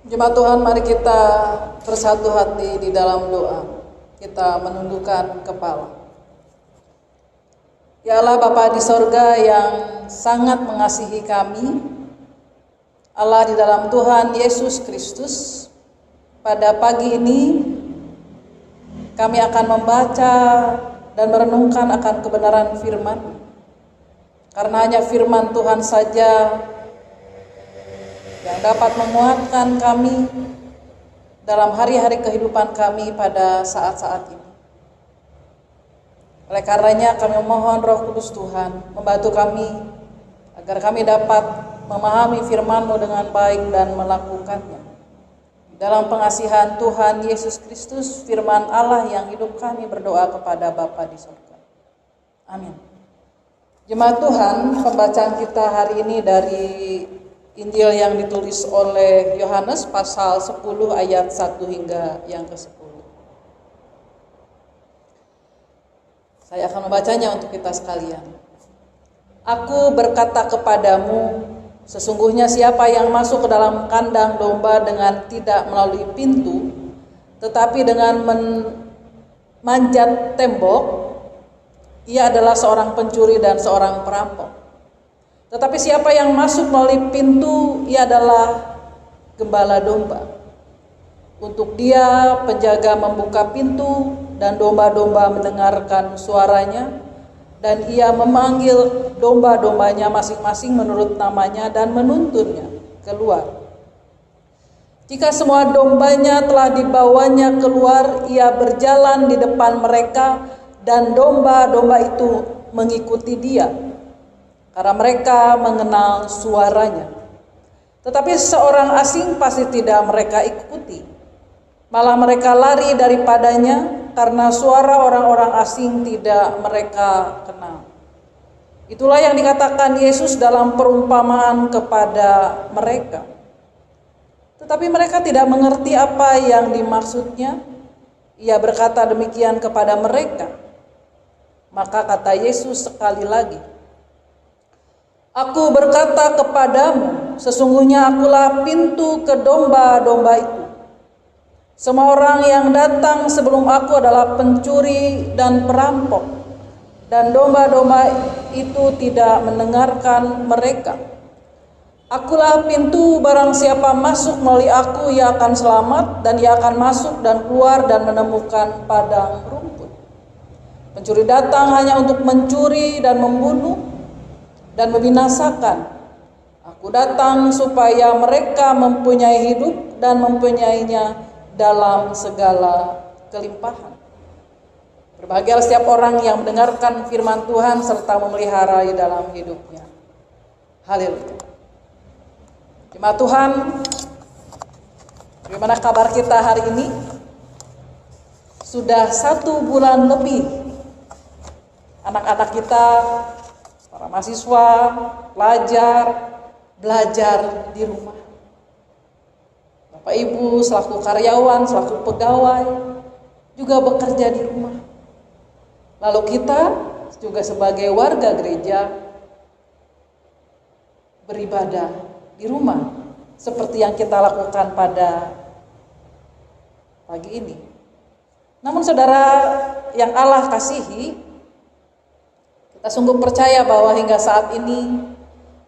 Jemaat Tuhan, mari kita bersatu hati di dalam doa. Kita menundukkan kepala. Ya Allah Bapa di sorga yang sangat mengasihi kami, Allah di dalam Tuhan Yesus Kristus, pada pagi ini kami akan membaca dan merenungkan akan kebenaran firman. Karena hanya firman Tuhan saja yang dapat menguatkan kami dalam hari-hari kehidupan kami pada saat-saat ini. Oleh karenanya kami memohon Roh Kudus Tuhan membantu kami agar kami dapat memahami firman-Mu dengan baik dan melakukannya. Dalam pengasihan Tuhan Yesus Kristus, firman Allah yang hidup, kami berdoa kepada Bapa di surga. Amin. Jemaat Tuhan, pembacaan kita hari ini dari Injil yang ditulis oleh Yohanes pasal 10 ayat 1 hingga yang ke-10. Saya akan membacanya untuk kita sekalian. Aku berkata kepadamu, sesungguhnya siapa yang masuk ke dalam kandang domba dengan tidak melalui pintu, tetapi dengan memanjat tembok, ia adalah seorang pencuri dan seorang perampok. Tetapi siapa yang masuk melalui pintu, ia adalah gembala domba. Untuk dia penjaga membuka pintu dan domba-domba mendengarkan suaranya, dan ia memanggil domba-dombanya masing-masing menurut namanya dan menuntunnya keluar. Jika semua dombanya telah dibawanya keluar, ia berjalan di depan mereka dan domba-domba itu mengikuti dia, karena mereka mengenal suaranya. Tetapi seorang asing pasti tidak mereka ikuti, malah mereka lari daripadanya karena suara orang-orang asing tidak mereka kenal. Itulah yang dikatakan Yesus dalam perumpamaan kepada mereka. Tetapi mereka tidak mengerti apa yang dimaksudnya. Ia berkata demikian kepada mereka. Maka kata Yesus sekali lagi, Aku berkata kepadamu, sesungguhnya akulah pintu ke domba-domba itu. Semua orang yang datang sebelum aku adalah pencuri dan perampok, dan domba-domba itu tidak mendengarkan mereka. Akulah pintu, barang siapa masuk melalui aku, ia akan selamat, dan ia akan masuk dan keluar dan menemukan padang rumput. Pencuri datang hanya untuk mencuri dan membunuh dan membinasakan. Aku datang supaya mereka mempunyai hidup dan mempunyainya dalam segala kelimpahan. Berbahagialah setiap orang yang mendengarkan firman Tuhan serta memelihara di dalam hidupnya. Haleluya. Jemaat Tuhan, bagaimana kabar kita hari ini? Sudah 1 bulan lebih anak-anak kita, para mahasiswa, belajar di rumah. Bapak Ibu selaku karyawan, selaku pegawai juga bekerja di rumah. Lalu kita juga sebagai warga gereja beribadah di rumah seperti yang kita lakukan pada pagi ini. Namun saudara yang Allah kasihi, kita sungguh percaya bahwa hingga saat ini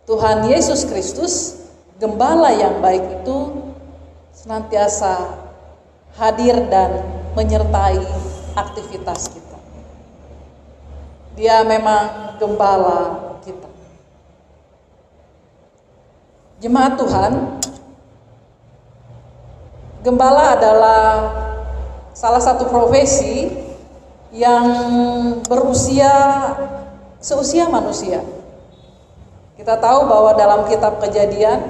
Tuhan Yesus Kristus, Gembala yang baik itu, senantiasa hadir dan menyertai aktivitas kita. Dia memang gembala kita. Jemaat Tuhan, gembala adalah salah satu profesi yang berusia seusia manusia. Kita tahu bahwa dalam kitab Kejadian,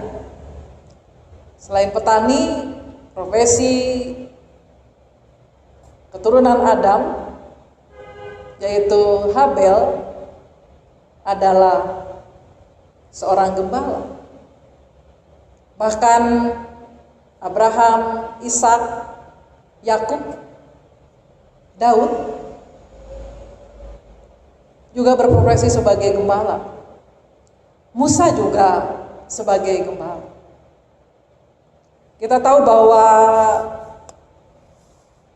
selain petani, profesi keturunan Adam, yaitu Habel, adalah seorang gembala. Bahkan Abraham, Ishak, Yakub, Daud juga berprofesi sebagai gembala. Musa juga sebagai gembala. Kita tahu bahwa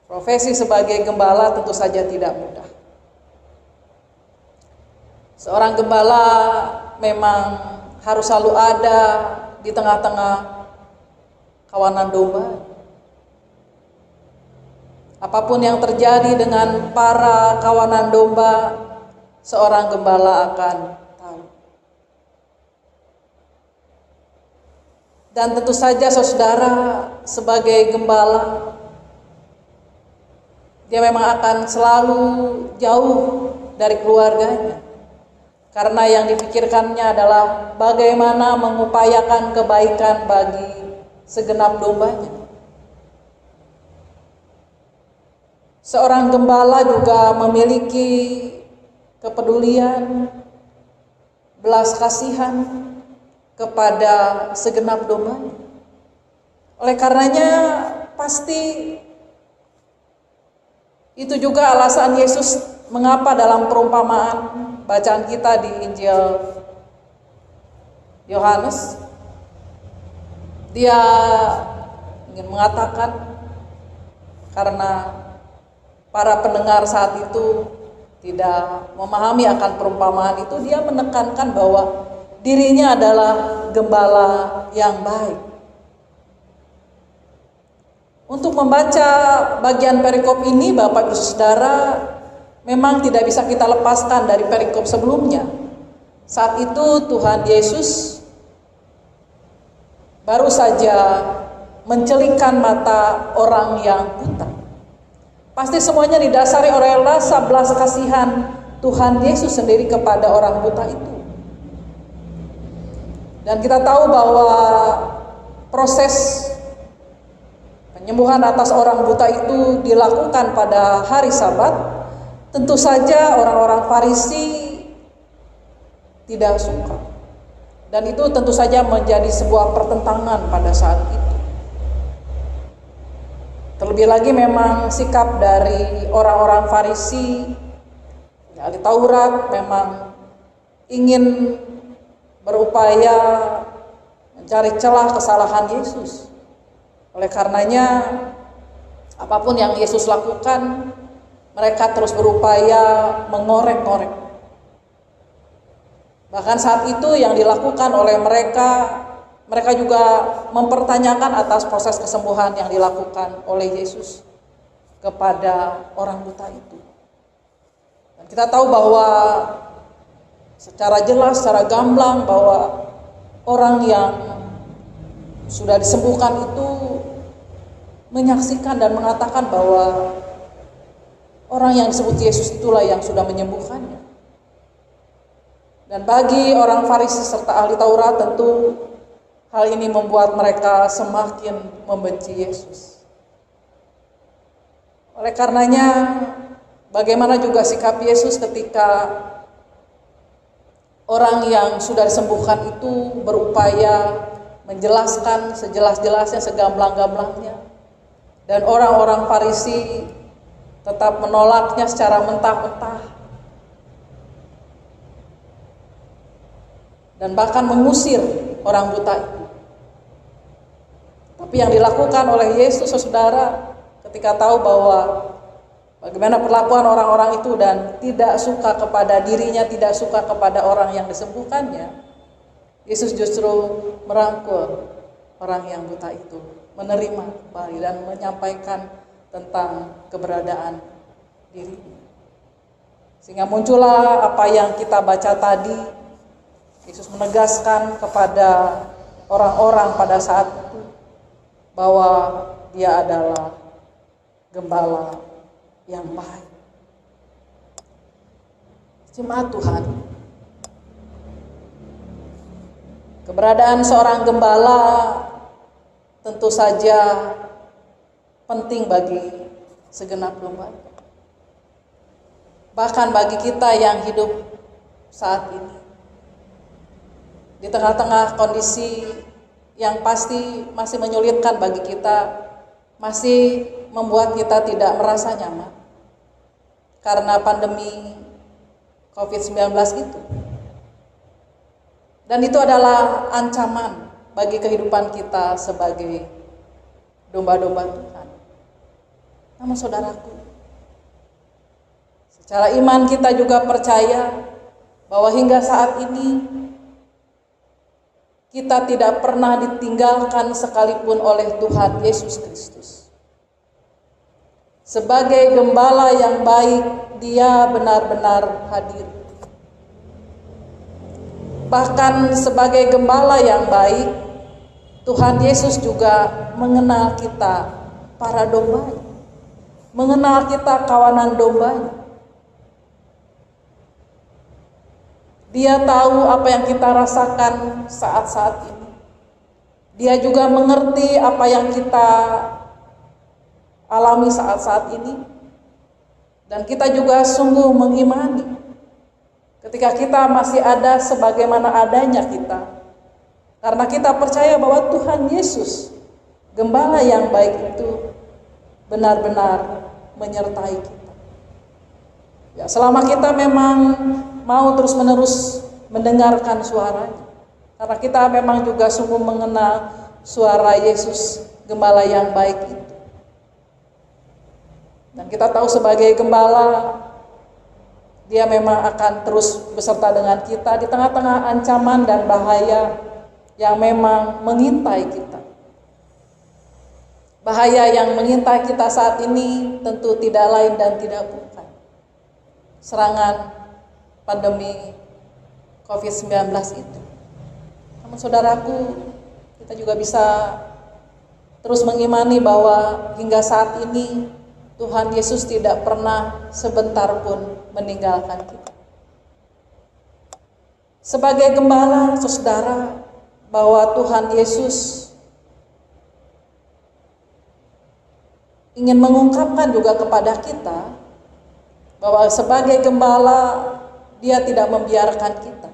profesi sebagai gembala tentu saja tidak mudah. Seorang gembala memang harus selalu ada di tengah-tengah kawanan domba. Apapun yang terjadi dengan para kawanan domba, seorang gembala akan tahu. Dan tentu saja saudara sebagai gembala, dia memang akan selalu jauh dari keluarganya. Karena yang dipikirkannya adalah bagaimana mengupayakan kebaikan bagi segenap dombanya. Seorang gembala juga memiliki kepedulian, belas kasihan kepada segenap dombanya. Oleh karenanya pasti itu juga alasan Yesus mengapa dalam perumpamaan bacaan kita di Injil Yohanes, dia ingin mengatakan karena para pendengar saat itu tidak memahami akan perumpamaan itu, dia menekankan bahwa dirinya adalah gembala yang baik. Untuk membaca bagian perikop ini, Bapak Ibu Saudara, memang tidak bisa kita lepaskan dari perikop sebelumnya. Saat itu Tuhan Yesus baru saja mencelingkan mata orang yang buta. Pasti semuanya didasari oleh rasa belas kasihan Tuhan Yesus sendiri kepada orang buta itu. Dan kita tahu bahwa proses penyembuhan atas orang buta itu dilakukan pada hari Sabat. Tentu saja orang-orang Farisi tidak suka. Dan itu tentu saja menjadi sebuah pertentangan pada saat itu. Terlebih lagi memang sikap dari orang-orang Farisi, ahli Taurat, memang ingin berupaya mencari celah kesalahan Yesus. Oleh karenanya apapun yang Yesus lakukan, mereka terus berupaya mengorek-ngorek. Bahkan saat itu yang dilakukan oleh mereka juga mempertanyakan atas proses kesembuhan yang dilakukan oleh Yesus kepada orang buta itu. Dan kita tahu bahwa secara jelas, secara gamblang bahwa orang yang sudah disembuhkan itu menyaksikan dan mengatakan bahwa orang yang disebut Yesus itulah yang sudah menyembuhkannya. Dan bagi orang Farisi serta ahli Taurat tentu hal ini membuat mereka semakin membenci Yesus. Oleh karenanya, bagaimana juga sikap Yesus ketika orang yang sudah disembuhkan itu berupaya menjelaskan sejelas-jelasnya, segamblang-gamblangnya. Dan orang-orang Farisi tetap menolaknya secara mentah-mentah. Dan bahkan mengusir orang buta itu. Tapi yang dilakukan oleh Yesus, saudara, ketika tahu bahwa bagaimana perlakuan orang-orang itu dan tidak suka kepada dirinya, tidak suka kepada orang yang disembuhkannya, Yesus justru merangkul orang yang buta itu, menerima kembali dan menyampaikan tentang keberadaan dirinya. Sehingga muncullah apa yang kita baca tadi, Yesus menegaskan kepada orang-orang pada saat itu bahwa dia adalah gembala yang baik. Jemaat Tuhan, keberadaan seorang gembala tentu saja penting bagi segenap domba. Bahkan bagi kita yang hidup saat ini, di tengah-tengah kondisi yang pasti masih menyulitkan bagi kita, masih membuat kita tidak merasa nyaman karena pandemi COVID-19 itu. Dan itu adalah ancaman bagi kehidupan kita sebagai domba-domba Tuhan. Namun saudaraku, secara iman kita juga percaya bahwa hingga saat ini kita tidak pernah ditinggalkan sekalipun oleh Tuhan Yesus Kristus. Sebagai gembala yang baik, Dia benar-benar hadir. Bahkan sebagai gembala yang baik, Tuhan Yesus juga mengenal kita para domba, mengenal kita kawanan dombanya. Dia tahu apa yang kita rasakan saat-saat ini. Dia juga mengerti apa yang kita alami saat-saat ini. Dan kita juga sungguh mengimani ketika kita masih ada sebagaimana adanya kita. Karena kita percaya bahwa Tuhan Yesus, gembala yang baik itu, benar-benar menyertai kita. Ya, selama kita memang mau terus-menerus mendengarkan suaranya, karena kita memang juga sungguh mengenal suara Yesus, gembala yang baik itu. Dan kita tahu sebagai gembala, Dia memang akan terus beserta dengan kita di tengah-tengah ancaman dan bahaya yang memang mengintai kita. Bahaya yang mengintai kita saat ini tentu tidak lain dan tidak bukan serangan pandemi COVID-19 itu. Namun saudaraku, kita juga bisa terus mengimani bahwa hingga saat ini Tuhan Yesus tidak pernah sebentar pun meninggalkan kita. Sebagai gembala, saudara, bahwa Tuhan Yesus ingin mengungkapkan juga kepada kita bahwa sebagai gembala Dia tidak membiarkan kita.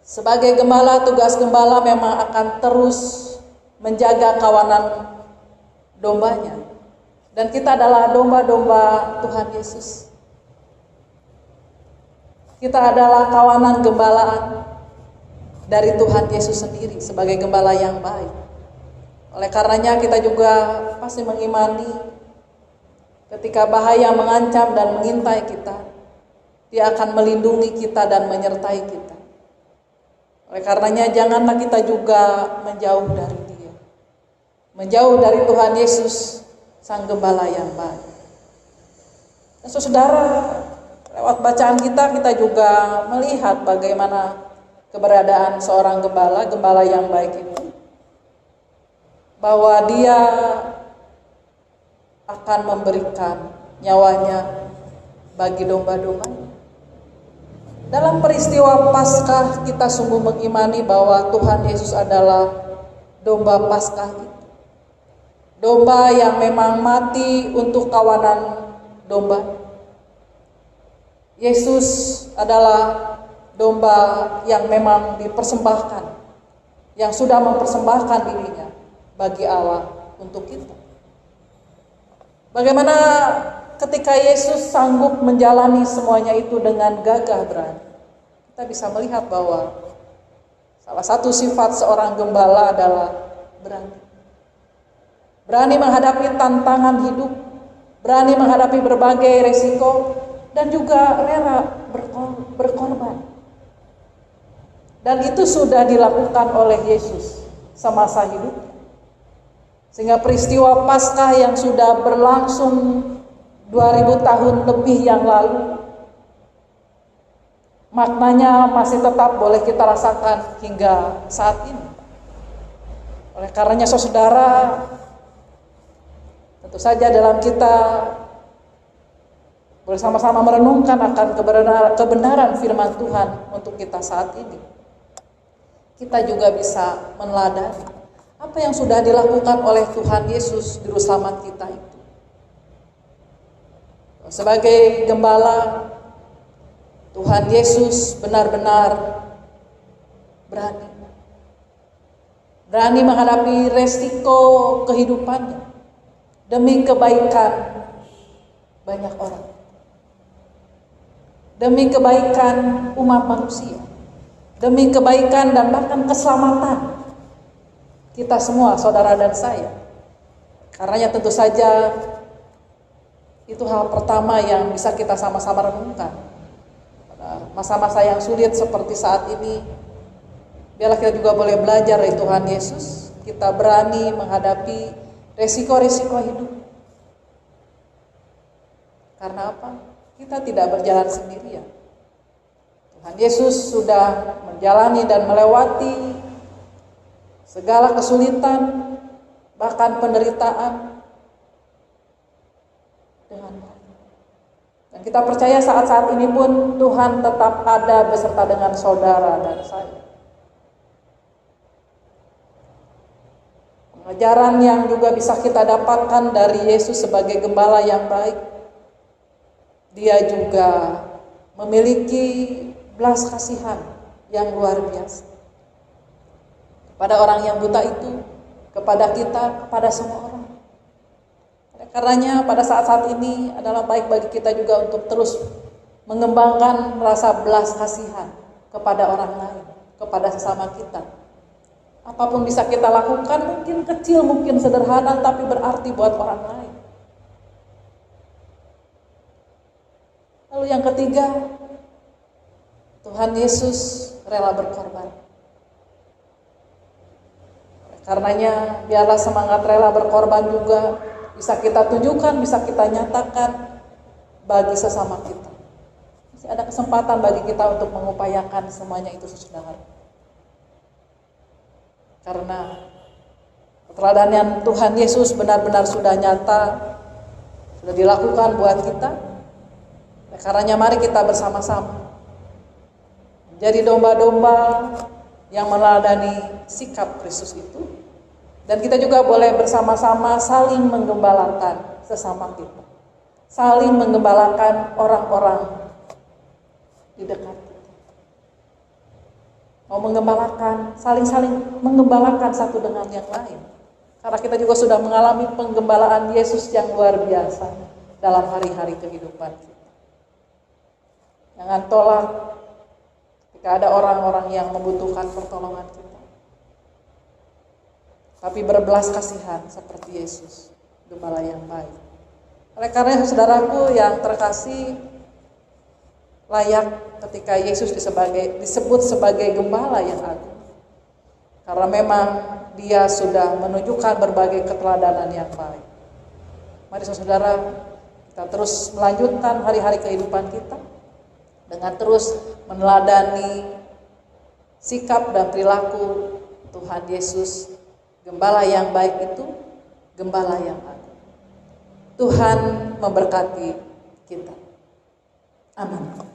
Sebagai gembala, tugas gembala memang akan terus menjaga kawanan dombanya. Dan kita adalah domba-domba Tuhan Yesus. Kita adalah kawanan gembalaan dari Tuhan Yesus sendiri sebagai gembala yang baik. Oleh karenanya kita juga pasti mengimani ketika bahaya mengancam dan mengintai kita, Dia akan melindungi kita dan menyertai kita. Oleh karenanya janganlah kita juga menjauh dari Dia, menjauh dari Tuhan Yesus, Sang Gembala yang baik. Dan saudara, lewat bacaan kita juga melihat bagaimana keberadaan seorang gembala, gembala yang baik itu, bahwa Dia akan memberikan nyawanya bagi domba-domba. Dalam peristiwa Paskah kita sungguh mengimani bahwa Tuhan Yesus adalah domba Paskah itu. Domba yang memang mati untuk kawanan domba. Yesus adalah domba yang memang dipersembahkan, yang sudah mempersembahkan dirinya bagi Allah untuk kita. Bagaimana ketika Yesus sanggup menjalani semuanya itu dengan gagah berani, kita bisa melihat bahwa salah satu sifat seorang gembala adalah berani. Berani menghadapi tantangan hidup, berani menghadapi berbagai resiko, dan juga rela berkorban. Dan itu sudah dilakukan oleh Yesus semasa hidupnya. Sehingga peristiwa Paskah yang sudah berlangsung 2000 tahun lebih yang lalu, maknanya masih tetap boleh kita rasakan hingga saat ini. Oleh karenanya saudara, tentu saja dalam kita bersama-sama merenungkan akan kebenaran firman Tuhan untuk kita saat ini, kita juga bisa meneladani apa yang sudah dilakukan oleh Tuhan Yesus juru selamat kita itu. Sebagai gembala, Tuhan Yesus benar-benar berani menghadapi resiko kehidupannya demi kebaikan banyak orang, demi kebaikan umat manusia, demi kebaikan dan bahkan keselamatan kita semua, saudara dan saya. Karenanya tentu saja itu hal pertama yang bisa kita sama-sama renungkan. Pada masa-masa yang sulit seperti saat ini, biarlah kita juga boleh belajar dari Tuhan Yesus. Kita berani menghadapi resiko-resiko hidup. Karena apa? Kita tidak berjalan sendirian. Tuhan Yesus sudah menjalani dan melewati segala kesulitan, bahkan penderitaan dengan baik. Dan kita percaya saat-saat ini pun Tuhan tetap ada beserta dengan saudara dan saya. Pengajaran yang juga bisa kita dapatkan dari Yesus sebagai gembala yang baik, Dia juga memiliki belas kasihan yang luar biasa kepada orang yang buta itu, kepada kita, kepada semua orang. Karenanya pada saat-saat ini adalah baik bagi kita juga untuk terus mengembangkan rasa belas kasihan kepada orang lain, kepada sesama kita. Apapun bisa kita lakukan, mungkin kecil, mungkin sederhana, tapi berarti buat orang lain. Lalu yang ketiga, Tuhan Yesus rela berkorban. Karenanya biarlah semangat rela berkorban juga bisa kita tunjukkan, bisa kita nyatakan bagi sesama kita. Masih ada kesempatan bagi kita untuk mengupayakan semuanya itu saudara. Karena keteladanan Tuhan Yesus benar-benar sudah nyata, sudah dilakukan buat kita. Karenanya mari kita bersama-sama menjadi domba-domba yang meneladani sikap Kristus itu. Dan kita juga boleh bersama-sama saling menggembalakan sesama kita. Saling menggembalakan orang-orang di dekat kita. Mau menggembalakan, saling-saling menggembalakan satu dengan yang lain. Karena kita juga sudah mengalami penggembalaan Yesus yang luar biasa dalam hari-hari kehidupan kita. Jangan tolak ketika ada orang-orang yang membutuhkan pertolongan kita. Tapi berbelas kasihan seperti Yesus, gembala yang baik. Oleh karena saudaraku yang terkasih, layak ketika Yesus disebut sebagai gembala yang agung. Karena memang Dia sudah menunjukkan berbagai keteladanan yang baik. Mari saudara, kita terus melanjutkan hari-hari kehidupan kita dengan terus meneladani sikap dan perilaku Tuhan Yesus, gembala yang baik itu, gembala yang agung. Tuhan memberkati kita. Amin.